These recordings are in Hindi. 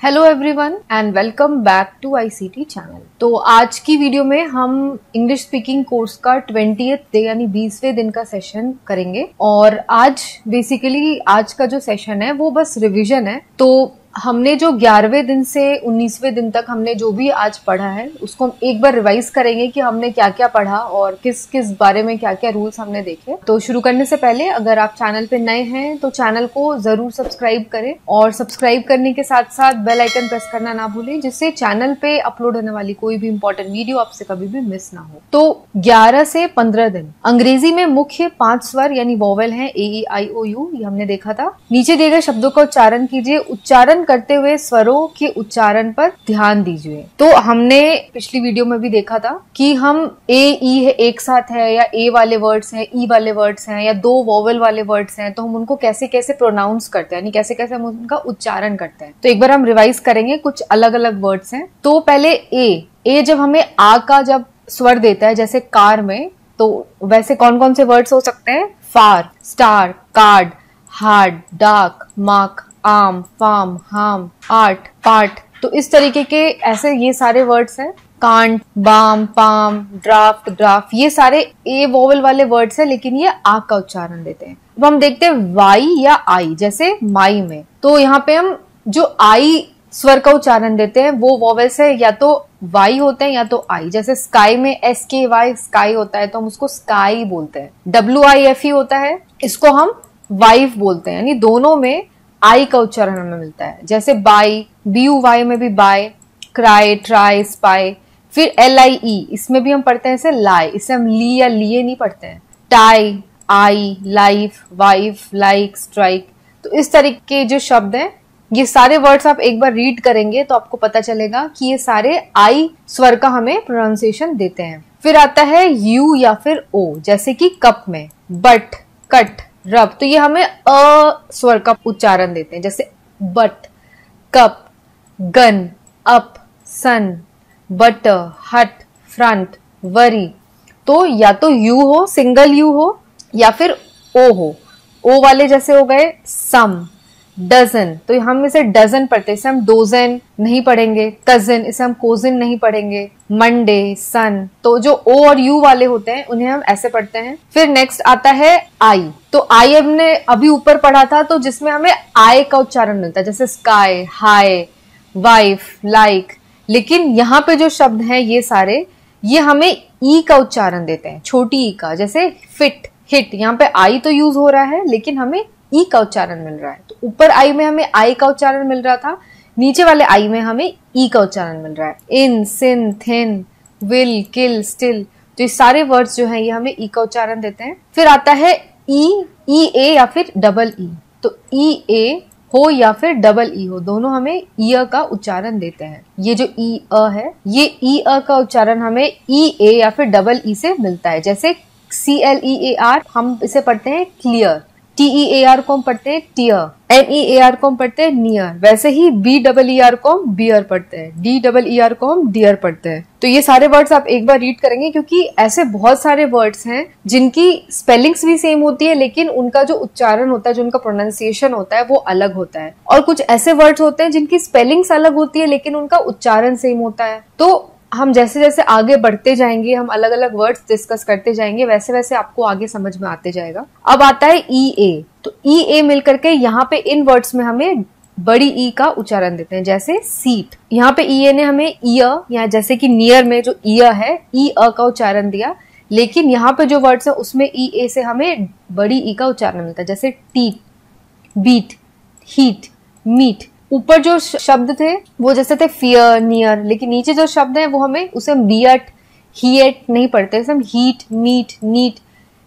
Hello everyone and welcome back to ICT channel. तो आज की वीडियो में हम इंग्लिश स्पीकिंग कोर्स का 20th डे यानी 20वें दिन का सेशन करेंगे। और आज बेसिकली आज का जो सेशन है वो बस रिवीजन है। तो हमने जो 11वें दिन से 19वें दिन तक हमने जो भी आज पढ़ा है उसको हम एक बार रिवाइज करेंगे कि हमने क्या क्या पढ़ा और किस किस बारे में क्या क्या रूल्स हमने देखे। तो शुरू करने से पहले अगर आप चैनल पे नए हैं तो चैनल को जरूर सब्सक्राइब करें और सब्सक्राइब करने के साथ साथ बेल आइकन प्रेस करना ना भूलें, जिससे चैनल पे अपलोड होने वाली कोई भी इंपॉर्टेंट वीडियो आपसे कभी भी मिस ना हो। तो 11 से 15 दिन अंग्रेजी में मुख्य 5 स्वर यानी वोवेल हैं AEIOU, ये हमने देखा था। नीचे दिए गए शब्दों का उच्चारण कीजिए, उच्चारण करते हुए स्वरों के उच्चारण पर ध्यान दीजिए। तो हमने पिछली वीडियो में भी देखा था कि हम E है एक साथ है या A वाले वर्ड्स हैं, E वाले वर्ड्स हैं या 2 वोवेल वाले वर्ड्स हैं, तो हम उनको कैसे कैसे प्रोनाउंस करते हैं, यानी कैसे कैसे हम उनका उच्चारण करते हैं। तो एक बार हम रिवाइज करेंगे, कुछ अलग अलग वर्ड्स हैं। तो पहले ए जब हमें आ का जब स्वर देता है जैसे कार में, तो वैसे कौन कौन से वर्ड्स हो सकते हैं? Far, star, card, hard, dark, mark, arm, farm, harm, art, part. तो इस तरीके के ऐसे ये सारे वर्ड्स हैं। Can't, balm, palm, draft, graph, ये सारे ए वोवेल वाले वर्ड्स हैं, लेकिन ये आ का उच्चारण देते हैं। अब हम देखते हैं वाई या आई, जैसे माई में। तो यहाँ पे हम जो आई स्वर का उच्चारण देते हैं वो वोवेल्स है, या तो वाई होते हैं या तो आई। जैसे स्काई में SKY स्काई होता है तो हम उसको स्काई बोलते हैं। WIFE होता है, इसको हम वाइफ बोलते हैं, यानी दोनों में आई का उच्चारण हमें मिलता है। जैसे बाई, BUY में भी बाय, क्राई, ट्राई, स्पाई। फिर LIE, इसमें भी हम पढ़ते हैं इसे लाई, इसे हम ली या लिए नहीं पढ़ते हैं। टाई, आई, लाइफ, वाइफ, लाइक, स्ट्राइक। तो इस तरीके के जो शब्द हैं, ये सारे वर्ड्स आप एक बार रीड करेंगे तो आपको पता चलेगा कि ये सारे आई स्वर का हमें प्रोनाउंसिएशन देते हैं। फिर आता है यू या फिर ओ, जैसे कि कप में बट, कट, रब, तो ये हमें अ स्वर का उच्चारण देते हैं। जैसे but, cup, gun, up, sun, butter, hut, front, worry. तो या तो यू हो, सिंगल यू हो, या फिर ओ हो। ओ वाले जैसे हो गए सम, डजन, तो हम इसे डजन पढ़ते हैं, इसे हम डोजन नहीं पढ़ेंगे। कजिन, इसे हम कोजिन नहीं पढ़ेंगे। मंडे, सन, तो जो ओ और यू वाले होते हैं उन्हें हम ऐसे पढ़ते हैं। फिर नेक्स्ट आता है आई। तो आई हमने अभी ऊपर पढ़ा था, तो जिसमें हमें आई का उच्चारण मिलता है, जैसे स्काई, हाई, वाइफ, लाइक। लेकिन यहाँ पे जो शब्द हैं ये सारे, ये हमें ई का उच्चारण देते हैं, छोटी ई का। जैसे फिट, हिट, यहाँ पे आई तो यूज हो रहा है लेकिन हमें ई का उच्चारण मिल रहा है। तो ऊपर आई में हमें आई का उच्चारण मिल रहा था, नीचे वाले आई में हमें ई का उच्चारण मिल रहा है। इन, सिन, थिन, विल, किल, स्टिल, तो ये सारे वर्ड्स जो हैं ये हमें ई का उच्चारण देते हैं। फिर आता है ई ए या फिर डबल ई। तो ई ए हो या फिर डबल ई हो, दोनों हमें ई का उच्चारण देते हैं। ये जो ई अ है, ये ई अ का उच्चारण हमें ई ए या फिर डबल ई से मिलता है। जैसे CLEAR हम इसे पढ़ते हैं क्लियर, TEAR को हम पढ़ते हैं टीयर, NEAR को हम पढ़ते हैं नियर। वैसे ही BEER को हम बियर पढ़ते हैं, DEER को हम डियर पढ़ते हैं। तो ये सारे वर्ड्स आप एक बार रीड करेंगे, क्योंकि ऐसे बहुत सारे वर्ड्स हैं जिनकी स्पेलिंग्स भी सेम होती है लेकिन उनका जो उच्चारण होता है, जो उनका प्रोनाउंसिएशन होता है वो अलग होता है। और कुछ ऐसे वर्ड्स होते हैं जिनकी स्पेलिंग्स अलग होती है लेकिन उनका उच्चारण सेम होता है। तो हम जैसे जैसे आगे बढ़ते जाएंगे, हम अलग अलग वर्ड्स डिस्कस करते जाएंगे, वैसे वैसे आपको आगे समझ में आते जाएगा। अब आता है EA। तो EA मिलकर के यहाँ पे इन वर्ड्स में हमें बड़ी ई का उच्चारण देते हैं। जैसे सीट, यहाँ पे EA ने हमें ईयर, या जैसे कि नियर में जो ईयर है ई अ का उच्चारण दिया, लेकिन यहाँ पे जो वर्ड्स है उसमें EA से हमें बड़ी ई का उच्चारण मिलता है। जैसे टीट, बीट, हीट, मीट। ऊपर जो शब्द थे वो जैसे थे फियर, नियर, लेकिन नीचे जो शब्द है वो हमें उसे बियट, हियट नहीं पढ़ते, हम heat, meat, neat,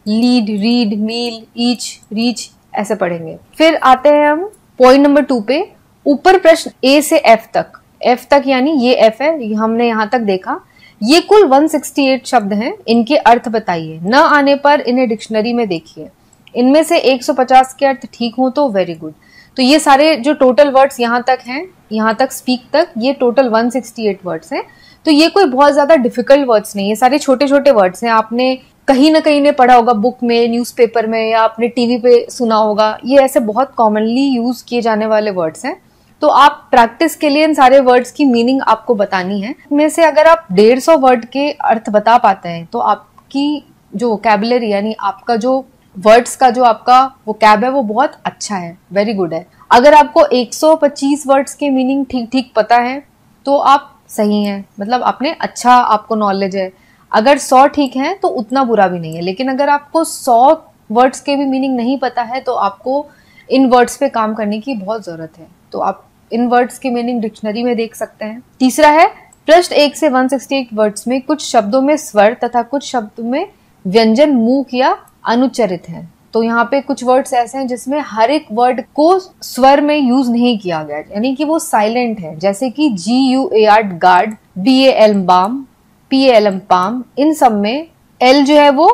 lead, read, meal, each, reach ऐसे पढ़ेंगे। फिर आते हैं हम पॉइंट नंबर 2 पे। ऊपर प्रश्न A से F तक यानी ये F है, ये हमने यहाँ तक देखा। ये कुल 168 शब्द हैं, इनके अर्थ बताइए। न आने पर इन्हें डिक्शनरी में देखिए। इनमें से 150 के अर्थ ठीक हो तो वेरी गुड। तो ये सारे जो टोटल वर्ड्स यहाँ तक हैं, यहाँ तक स्पीक तक, ये टोटल 168 वर्ड्स हैं। तो ये कोई बहुत ज्यादा डिफिकल्ट वर्ड्स नहीं है, सारे छोटे छोटे वर्ड्स हैं। आपने कहीं ना कहीं ने पढ़ा होगा बुक में, न्यूज़पेपर में, या आपने टीवी पे सुना होगा। ये ऐसे बहुत कॉमनली यूज किए जाने वाले वर्ड्स हैं। तो आप प्रैक्टिस के लिए इन सारे वर्ड्स की मीनिंग आपको बतानी है। इनमें से अगर आप 150 वर्ड के अर्थ बता पाते हैं तो आपकी जो वोकैबुलरी यानी आपका जो वर्ड्स का जो आपका वोकैब है वो बहुत अच्छा है, वेरी गुड है। अगर आपको 125 वर्ड्स के मीनिंग ठीक ठीक पता है तो आप सही हैं, मतलब आपने अच्छा आपको नॉलेज है। अगर 100 ठीक है तो उतना बुरा भी नहीं है, लेकिन अगर आपको 100 वर्ड्स के भी मीनिंग नहीं पता है तो आपको इन वर्ड्स पे काम करने की बहुत जरूरत है। तो आप इन वर्ड्स की मीनिंग डिक्शनरी में देख सकते हैं। तीसरा है पृष्ठ 1 से 168 वर्ड्स में कुछ शब्दों में स्वर तथा कुछ शब्दों में व्यंजन मूक या अनुच्चरित है। तो यहाँ पे कुछ वर्ड्स ऐसे हैं जिसमें हर एक वर्ड को स्वर में यूज नहीं किया गया, यानी कि वो साइलेंट है, जैसे कि GUAR guard, BAL balm, PALM palm, इन सब में L जो है वो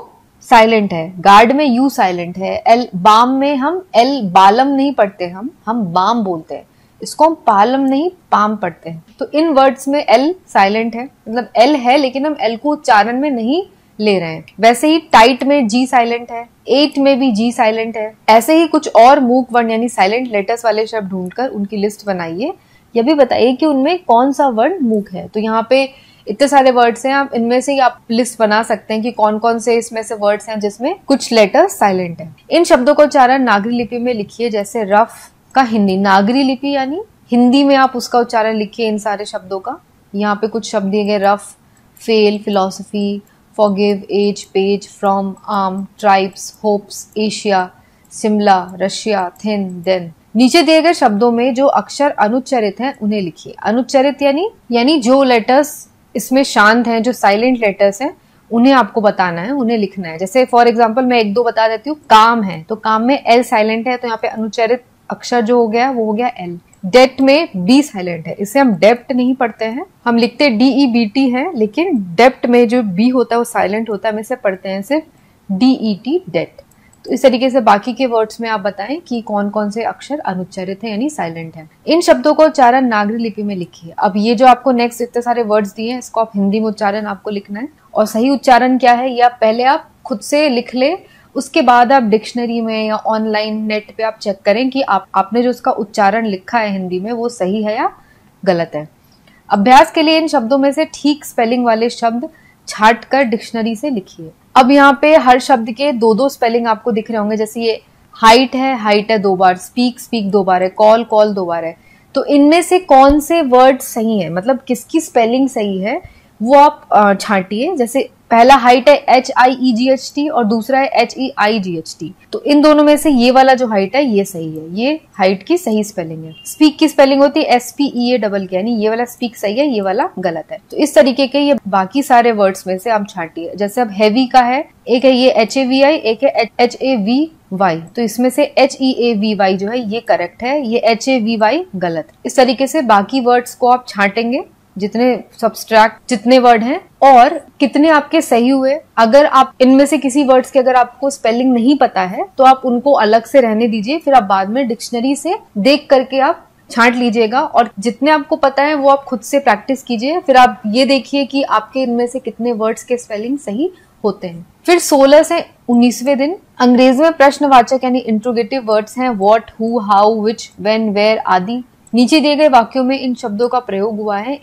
साइलेंट है, गार्ड में U साइलेंट है, L बाम में हम L बालम नहीं पढ़ते, हम बाम बोलते हैं, इसको हम पालम नहीं पाम पढ़ते हैं। तो इन वर्ड्स में L साइलेंट है, मतलब L है लेकिन हम L को उच्चारण में नहीं ले रहे हैं। वैसे ही टाइट में G साइलेंट है, 8 में भी G साइलेंट है। ऐसे ही कुछ और मूक वर्ण यानी साइलेंट लेटर्स वाले शब्द ढूंढकर उनकी लिस्ट बनाइए। यह भी बताइए कि उनमें कौन सा वर्ण मूक है। तो यहाँ पे इतने सारे वर्ड्स हैं, आप इनमें से ही आप लिस्ट बना सकते हैं कि कौन कौन से इसमें से वर्ड्स हैं जिसमें कुछ लेटर्स साइलेंट हैं। इन शब्दों का उच्चारण नागरी लिपि में लिखिए, जैसे रफ का हिंदी, नागरी लिपि यानी हिंदी में आप उसका उच्चारण लिखिए इन सारे शब्दों का। यहाँ पे कुछ शब्द दिए गए, rough, fail, philosophy, forgive, edge, page, from, arm, tribes, hopes, Asia, Shimla, Russia, thin, then. नीचे दिए गए शब्दों में जो अक्षर अनुच्चरित हैं उन्हें लिखिए। अनुच्चरित यानी जो लेटर्स इसमें शांत हैं, जो साइलेंट लेटर्स हैं, उन्हें आपको बताना है, उन्हें लिखना है। जैसे फॉर एग्जांपल मैं 1-2 बता देती हूँ। काम है तो काम में L साइलेंट है, तो यहाँ पे अनुच्चरित अक्षर जो हो गया वो हो गया L। डेट में B साइलेंट है, इसे हम डेप्ट नहीं पढ़ते हैं, हम लिखते DEBT है, लेकिन डेप्ट में जो B होता है वो साइलेंट होता है, हम इसे पढ़ते हैं सिर्फ DET, डेट। तो इस तरीके से बाकी के वर्ड्स में आप बताएं कि कौन कौन से अक्षर अनुच्चरित हैं यानी साइलेंट हैं। इन शब्दों का उच्चारण नागरी लिपि में लिखिए। अब ये जो आपको नेक्स्ट इतने सारे वर्ड्स दिए हैं, इसको आप हिंदी में उच्चारण आपको लिखना है, और सही उच्चारण क्या है ये पहले आप खुद से लिख ले, उसके बाद आप डिक्शनरी में या ऑनलाइन नेट पे आप चेक करें कि आपने जो उसका उच्चारण लिखा है हिंदी में वो सही है या गलत है। अभ्यास के लिए इन शब्दों में से ठीक स्पेलिंग वाले शब्द छांट कर डिक्शनरी से लिखिए। अब यहाँ पे हर शब्द के 2-2 स्पेलिंग आपको दिख रहे होंगे, जैसे ये हाइट है 2 बार, स्पीक 2 बार है, कॉल 2 बार है। तो इनमें से कौन से वर्ड सही है, मतलब किसकी स्पेलिंग सही है वो आप छांटिए। जैसे पहला हाइट है HIEGHT और दूसरा है HEIGHT, तो इन दोनों में से ये वाला जो हाइट है ये सही है, ये हाइट की सही स्पेलिंग है। स्पीक की स्पेलिंग होती है SPEA यानी ये वाला स्पीक सही है, ये वाला गलत है। तो इस तरीके के ये बाकी सारे वर्ड्स में से आप छांटिए। जैसे अब हैवी का है, एक है ये HAVI, एक है HAVY, तो इसमें से HEAVY जो है ये करेक्ट है, ये HAVY गलत। इस तरीके से बाकी वर्ड्स को आप छांटेंगे, जितने सब्सट्रैक्ट जितने वर्ड हैं और कितने आपके सही हुए। अगर आप इनमें से किसी वर्ड्स के अगर आपको स्पेलिंग नहीं पता है तो आप उनको अलग से रहने दीजिए, फिर आप बाद में डिक्शनरी से देख करके आप छांट लीजिएगा, और जितने आपको पता है वो आप खुद से प्रैक्टिस कीजिए। फिर आप ये देखिए कि आपके इनमें से कितने वर्ड्स के स्पेलिंग सही होते हैं। फिर 16 से 19वें दिन अंग्रेजी में प्रश्नवाचक यानी इंट्रोगेटिव वर्ड्स हैं, what, who, how, which, when, where आदि। नीचे दिए गए वाक्यों में इन शब्दों का प्रयोग हुआ है,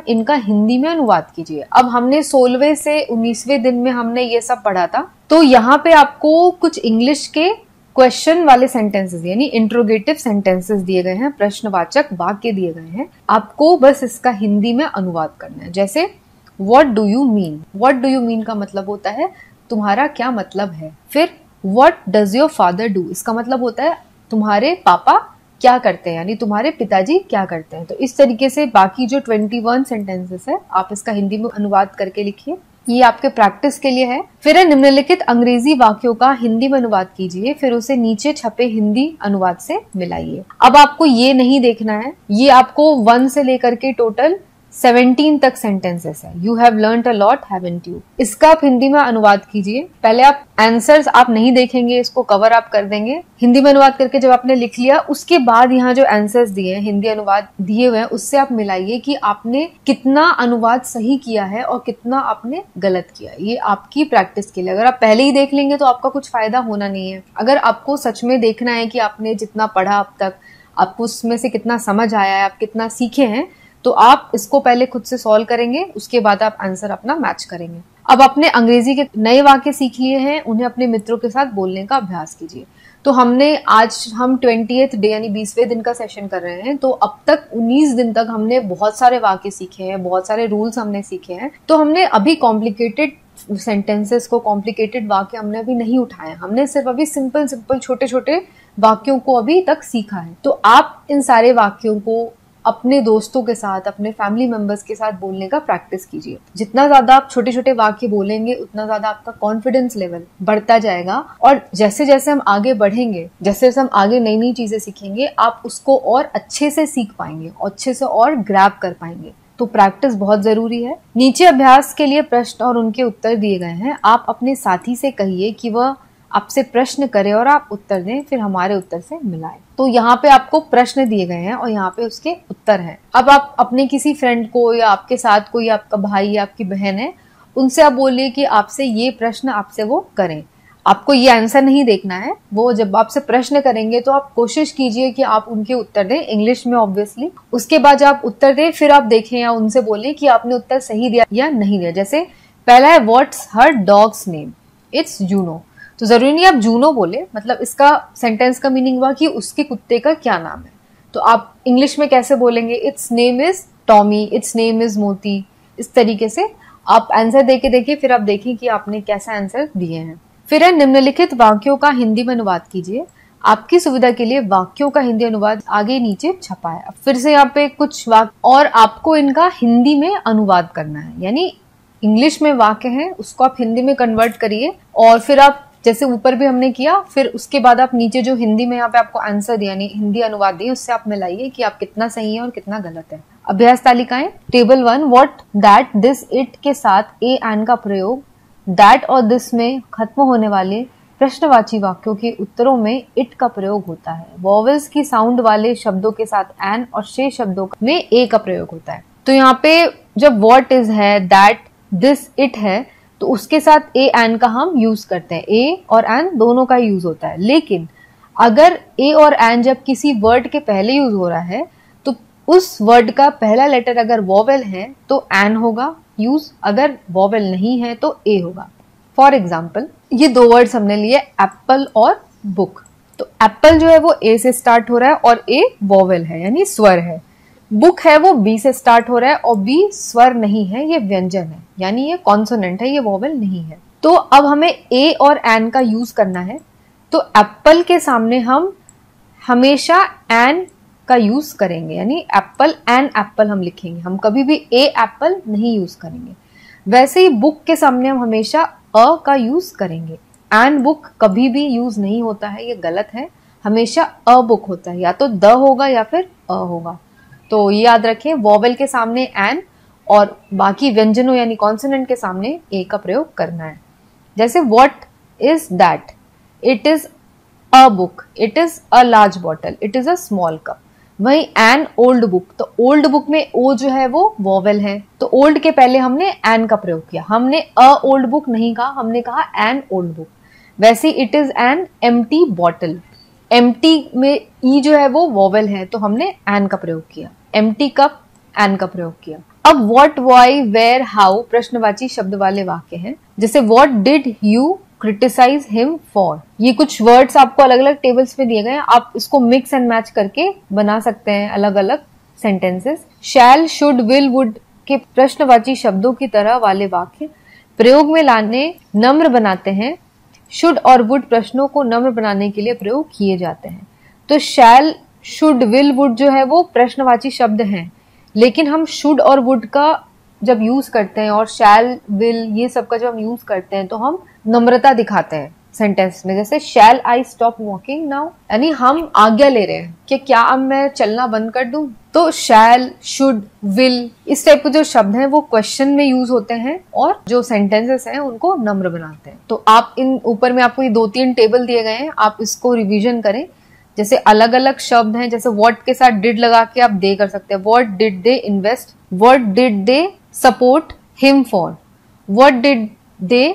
इनका हिंदी में अनुवाद कीजिए। अब हमने 16वें से 19वें दिन में हमने ये सब पढ़ा था, तो यहाँ पे आपको कुछ इंग्लिश के क्वेश्चन वाले सेंटेंसेस यानी इंट्रोगेटिव सेंटेंसेस दिए गए हैं, प्रश्नवाचक वाक्य दिए गए हैं, आपको बस इसका हिंदी में अनुवाद करना है। जैसे what do you mean, what do you mean का मतलब होता है तुम्हारा क्या मतलब है। फिर what does your father do, इसका मतलब होता है तुम्हारे पापा क्या करते हैं, यानी तुम्हारे पिताजी क्या करते हैं। तो इस तरीके से बाकी जो 21 सेंटेंसेस है आप इसका हिंदी में अनुवाद करके लिखिए, ये आपके प्रैक्टिस के लिए है। फिर निम्नलिखित अंग्रेजी वाक्यों का हिंदी में अनुवाद कीजिए, फिर उसे नीचे छपे हिंदी अनुवाद से मिलाइए। अब आपको ये नहीं देखना है, ये आपको 1 से लेकर के टोटल 17 तक सेंटेंसेस है। You have learned a lot, haven't you, इसका आप हिंदी में अनुवाद कीजिए। पहले आप आंसर्स आप नहीं देखेंगे, इसको कवर आप कर देंगे। हिंदी में अनुवाद करके जब आपने लिख लिया, उसके बाद यहाँ जो आंसर्स दिए हैं, हिंदी अनुवाद दिए हुए हैं, उससे आप मिलाइए कि आपने कितना अनुवाद सही किया है और कितना आपने गलत किया है। ये आपकी प्रैक्टिस के लिए, अगर आप पहले ही देख लेंगे तो आपका कुछ फायदा होना नहीं है। अगर आपको सच में देखना है कि आपने जितना पढ़ा अब तक आपको उसमें से कितना समझ आया है, आप कितना सीखे हैं। तो आप इसको पहले खुद से सॉल्व करेंगे, उसके बाद आप आंसर अपना मैच करेंगे। अब अपने अंग्रेजी के नए वाक्य सीख लिए हैं, उन्हें अपने मित्रों के साथ बोलने का अभ्यास कीजिए। तो हम 20th डे यानी 20वें दिन का सेशन कर रहे हैं। तो अब तक 19 दिन तक हमने बहुत सारे वाक्य सीखे हैं, बहुत सारे रूल्स हमने सीखे हैं। तो हमने अभी कॉम्प्लिकेटेड सेंटेंसेस को, कॉम्प्लिकेटेड वाक्य हमने अभी नहीं उठाए, हमने सिर्फ अभी सिंपल छोटे छोटे वाक्यों को अभी तक सीखा है। तो आप इन सारे वाक्यों को अपने दोस्तों के साथ, अपने फैमिली मेंबर्स के साथ बोलने का प्रैक्टिस कीजिए। जितना ज्यादा आप छोटे छोटे वाक्य बोलेंगे, उतना ज्यादा आपका कॉन्फिडेंस लेवल बढ़ता जाएगा। और जैसे जैसे हम आगे बढ़ेंगे, जैसे जैसे हम आगे नई नई चीजें सीखेंगे, आप उसको और अच्छे से सीख पाएंगे, अच्छे से और ग्रैब कर पाएंगे। तो प्रैक्टिस बहुत जरूरी है। नीचे अभ्यास के लिए प्रश्न और उनके उत्तर दिए गए हैं। आप अपने साथी से कहिए कि वह आपसे प्रश्न करे और आप उत्तर दें, फिर हमारे उत्तर से मिलाएं। तो यहाँ पे आपको प्रश्न दिए गए हैं और यहाँ पे उसके उत्तर हैं। अब आप अपने किसी फ्रेंड को, या आपके साथ कोई आपका भाई या आपकी बहन है, उनसे आप बोलिए कि आपसे ये प्रश्न आपसे वो करें। आपको ये आंसर नहीं देखना है, वो जब आपसे प्रश्न करेंगे तो आप कोशिश कीजिए कि आप उनके उत्तर दें, इंग्लिश में ऑब्वियसली। उसके बाद जब आप उत्तर दें, फिर आप देखें या उनसे बोलें कि आपने उत्तर सही दिया या नहीं दिया। जैसे पहला है what's her dogs name, it's Juno. तो जरूरी नहीं आप जूनो बोले, मतलब इसका सेंटेंस का मीनिंग हुआ कि उसके कुत्ते का क्या नाम है। तो आप इंग्लिश में कैसे बोलेंगे, it's name is Tommy, it's name is मोती। इस तरीके से आप आंसर देके देखिए, फिर आप देखिए कि आपने कैसा आंसर दिए हैं। फिर है निम्नलिखित वाक्यों का हिंदी में अनुवाद कीजिए। आपकी सुविधा के लिए वाक्यों का हिंदी अनुवाद आगे नीचे छपा है। फिर से यहाँ पे कुछ वाक्य और आपको इनका हिंदी में अनुवाद करना है, यानी इंग्लिश में वाक्य है उसको आप हिंदी में कन्वर्ट करिए। और फिर आप जैसे ऊपर भी हमने किया, फिर उसके बाद आप नीचे जो हिंदी में यहाँ पे आपको आंसर दिया, यानी हिंदी अनुवाद दिए, उससे आप मिलाइए कि आप कितना सही है और कितना गलत है। अभ्यास तालिकाएं। Table 1, what, that, this, it के साथ ए एंड का प्रयोग। दैट और दिस में खत्म होने वाले प्रश्नवाची वाक्यों के उत्तरों में इट का प्रयोग होता है। वॉवेल्स की साउंड वाले शब्दों के साथ एन और शेष शब्दों में ए का प्रयोग होता है। तो यहाँ पे जब व्हाट इज है, दैट, दिस, इट है, तो उसके साथ ए एन का हम यूज करते हैं। ए और एन दोनों का यूज होता है। लेकिन अगर ए और एन जब किसी वर्ड के पहले यूज हो रहा है, तो उस वर्ड का पहला लेटर अगर वॉवेल है तो एन होगा यूज, अगर वॉवेल नहीं है तो ए होगा। फॉर एग्जाम्पल, ये दो वर्ड्स हमने लिए, एप्पल और बुक। तो एप्पल जो है वो ए से स्टार्ट हो रहा है और ए वॉवेल है, यानी स्वर है। बुक है वो बी से स्टार्ट हो रहा है और बी स्वर नहीं है, ये व्यंजन है, यानी ये कॉन्सोनेंट है, ये वॉवेल नहीं है। तो अब हमें ए और एन का यूज करना है। तो एप्पल के सामने हम हमेशा एन का यूज करेंगे, यानी एप्पल एन एप्पल हम लिखेंगे, हम कभी भी ए एप्पल नहीं यूज करेंगे। वैसे ही बुक के सामने हम हमेशा अ का यूज करेंगे। एन बुक कभी भी यूज नहीं होता है, ये गलत है, हमेशा अ बुक होता है, या तो द होगा या फिर अ होगा। तो ये याद रखें, वॉवेल के सामने एन और बाकी व्यंजनों यानी कॉन्सोनेंट के सामने ए का प्रयोग करना है। जैसे what is that, it is a book, it is a large bottle, it is a small cup. वही एन ओल्ड बुक, तो ओल्ड बुक में ओ जो है वो वॉवेल है, तो ओल्ड के पहले हमने एन का प्रयोग किया, हमने अ ओल्ड बुक नहीं कहा, हमने कहा एन ओल्ड बुक। वैसे it is an empty bottle, empty में ई जो है वो वॉवेल है, तो हमने एन का प्रयोग किया। एम्प्टी कप, एन का प्रयोग किया। अब व्हाट, व्हाई, वेयर, हाउ प्रश्नवाची शब्द वाले वाक्य हैं। जैसे what did you criticise him for, ये कुछ वर्ड्स आपको अलग अलग टेबल्स में दिए गए हैं, आप इसको मिक्स एंड मैच करके बना सकते हैं अलग अलग sentences. Shall, should, will, would के प्रश्नवाची शब्दों की तरह वाले वाक्य प्रयोग में लाने नम्र बनाते हैं। शुड और वुड प्रश्नों को नम्र बनाने के लिए प्रयोग किए जाते हैं। तो शैल, शुड, विल, वुड जो है वो प्रश्नवाची शब्द हैं, लेकिन हम शुड और वुड का जब यूज करते हैं और शैल, विल, ये सब का जब हम यूज करते हैं तो हम नम्रता दिखाते हैं सेंटेंस में। जैसे शैल आई स्टॉप वॉकिंग नाउ, यानी हम आज्ञा ले रहे हैं कि क्या अब मैं चलना बंद कर दूं। तो शैल, शुड, विल इस टाइप के जो शब्द हैं वो क्वेश्चन में यूज होते हैं और जो सेंटेंसेस हैं उनको नम्र बनाते हैं। तो आप इन ऊपर में आपको ये 2-3 टेबल दिए गए हैं, आप इसको रिवीजन करें। जैसे अलग अलग शब्द हैं, जैसे व्हाट के साथ डिड लगा के आप दे कर सकते हैं। What did they invest, what did they support him for, what did they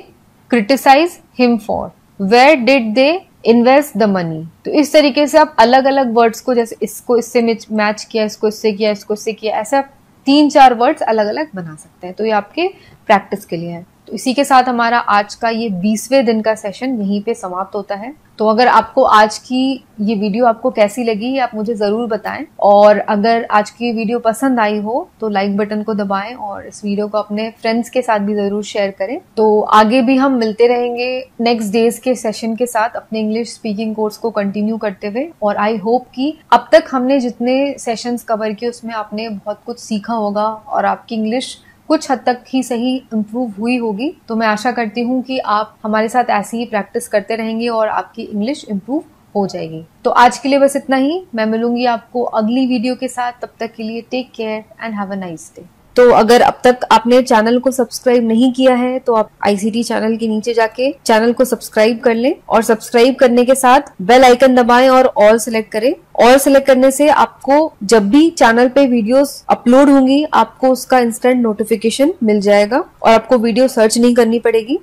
criticise him for, where did they invest the money. तो इस तरीके से आप अलग अलग वर्ड्स को, जैसे इसको इससे मैच किया, इसको इससे किया, इसको इससे किया, ऐसा 3-4 वर्ड्स अलग अलग बना सकते हैं। तो ये आपके प्रैक्टिस के लिए है। तो इसी के साथ हमारा आज का ये 20वें दिन का सेशन यहीं पे समाप्त होता है। तो अगर आपको आज की ये वीडियो आपको कैसी लगी आप मुझे जरूर बताएं, और अगर आज की वीडियो पसंद आई हो तो लाइक बटन को दबाएं और इस वीडियो को अपने फ्रेंड्स के साथ भी जरूर शेयर करें। तो आगे भी हम मिलते रहेंगे नेक्स्ट डेज के सेशन के साथ अपने इंग्लिश स्पीकिंग कोर्स को कंटिन्यू करते हुए। और आई होप कि अब तक हमने जितने सेशंस कवर किए उसमें आपने बहुत कुछ सीखा होगा और आपकी इंग्लिश कुछ हद तक ही सही इम्प्रूव हुई होगी। तो मैं आशा करती हूँ कि आप हमारे साथ ऐसी ही प्रैक्टिस करते रहेंगे और आपकी इंग्लिश इम्प्रूव हो जाएगी। तो आज के लिए बस इतना ही। मैं मिलूंगी आपको अगली वीडियो के साथ। तब तक के लिए take care and have a nice day. तो अगर अब तक आपने चैनल को सब्सक्राइब नहीं किया है तो आप ICT चैनल के नीचे जाके चैनल को सब्सक्राइब कर लें, और सब्सक्राइब करने के साथ बेल आइकन दबाएं और ऑल सेलेक्ट करें। ऑल सेलेक्ट करने से आपको जब भी चैनल पे वीडियोस अपलोड होंगी आपको उसका इंस्टेंट नोटिफिकेशन मिल जाएगा और आपको वीडियो सर्च नहीं करनी पड़ेगी।